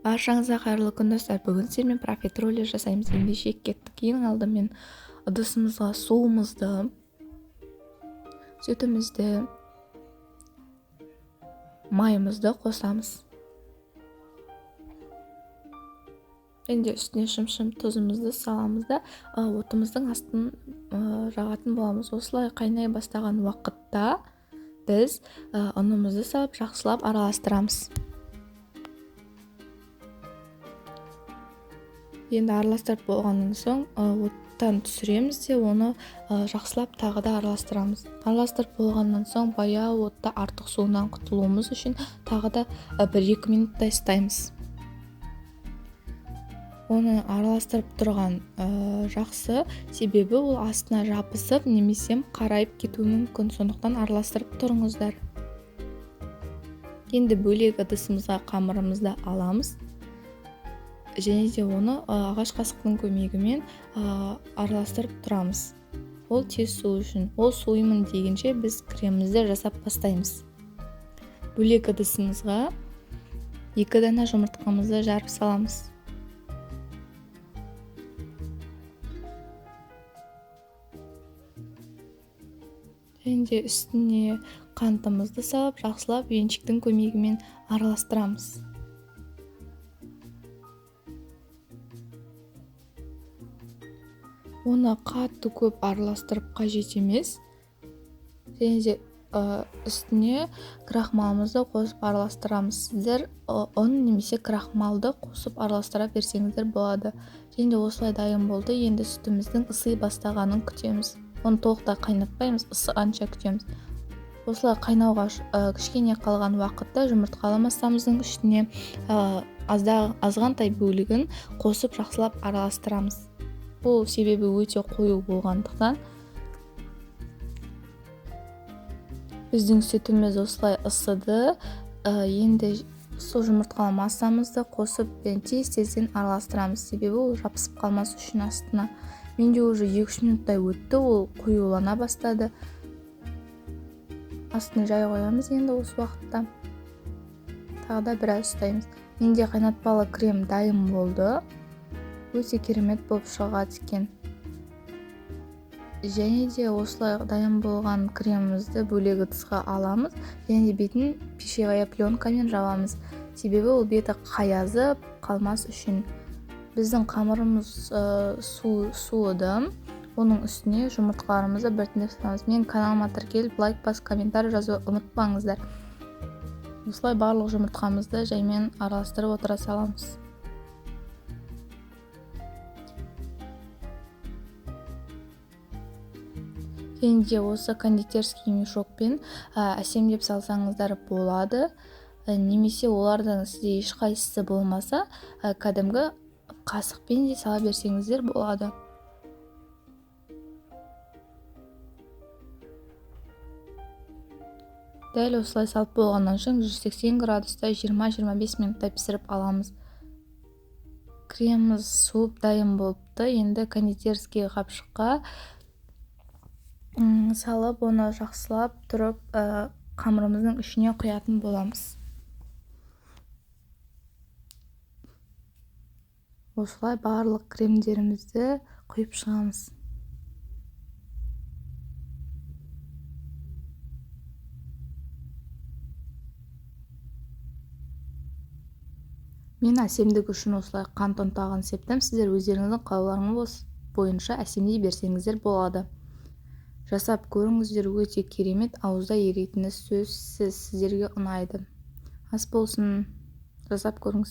Баршаңызға қайырлы күн достар. Бүгін сіздермен профитроли жасаймыз. Ендеше кеттік. Ең алдымен ыдысымызға суымызды, сүтімізді, майымызды қосамыз. Енді үстіне шым-шым тұзымызды саламыз да отымыздың астын жағатын боламыз. Осылай қайнай бастаған уақытта біз ұнымызды салып жақсылап араластырамыз. Енді араластырып болғаннан соң оттан түсіреміз де оны жақсылап тағы да араластырамыз. Араластырып болғаннан соң баяу отта артық суынан құтылуымыз үшін тағы да 1-2 минуттай ұстаймыз. Оны араластырып тұрған жақсы, себебі ол астына жабысып немесе қарайып кетуі мүмкін, сондықтан араластырып тұрыңыздар. Енді бөлек ыдысымызға қамырымызды аламыз және де оны ағаш қасықтың көмегімен араластырып тұрамыз. Ол тез суы үшін. Ол суымын дегенше біз кремімізді жасап бастаймыз. Бөлек ыдысымызға 2 дана жұмыртқамызды жарып саламыз. Және үстіне қантымызды салып, жақсылап венчиктің көмегімен араластырамыз. Оны қатты көп араластырып қажет емес. Және де үстіне крахмалымызды қосып араластырамыз. Сіздер ұн немесе крахмалды қосып араластыра берсеңіздер болады. Және де осылай дайын болды. Енді сүтіміздің ысы бастағанын күтеміз. Оны толықтай қайнатпаймыз, ысығанша күтеміз. Осылай қайнауға кішкене қалған уақытта жұмыртқалы массамыздың үстіне азғантай бөлігін қосып жақсылап араластырамыз. Бұл себебі өте қою болғандықтан біздің сүтіміз осылай ысыды. Енді сол жұмыртқалы массамызды қосып тез-тезден араластырамыз, себебі ол жабысып қалмас үшін астына. Менде уже 2-3 минуттай өтті, ол қоюлана бастады. Астына жай қоямыз енді осы уақытта. Тағы да біраз ұстаймыз. Менде қайнатпалы крем дайын болды. Өте керемет болып шығады екен. Және де осылай дайын болған кремімізді бөлек ыдысқа аламыз. Және де бетін пищевая пленкамен жабамыз. Себебі ол беті қаязып қалмас үшін. Біздің қамырымыз суыды. Оның үстіне жұмыртқаларымызды біртіндеп саламыз. Мен каналыма тіркеліп, лайк басып, комментарий жазуды ұмытпаңыздар. Осылай барлық жұмыртқамызды жаймен араластырып отыра саламыз. Және де осы кондитерский мешокпен әсемдеп салсаңыздар болады. Немесе олардың сізде ешқайсысы болмаса, кәдімгі қасықпен де сала берсеңіздер болады. Дәл осылай салып болғаннан соң 180 градуста 20-25 минуттай пісіріп аламыз. Креміміз суып дайын болыпты. Енді кондитерский қапшыққа салып, оны жақсылап тұрып қамырымыздың ішіне құятын боламыз. Осылай барлық кремдерімізді құйып шығамыз. Мен әсемдік үшін осылай қант ұнтағын септім. Сіздер өздеріңіздің қалауларыңыз бойынша әсемдей берсеңіздер болады. Жасап көріңіздер, өте керемет, ауызда ерейтіні сөзсіз, сіздерге ұнайды. Ас болсын, жасап көріңіз.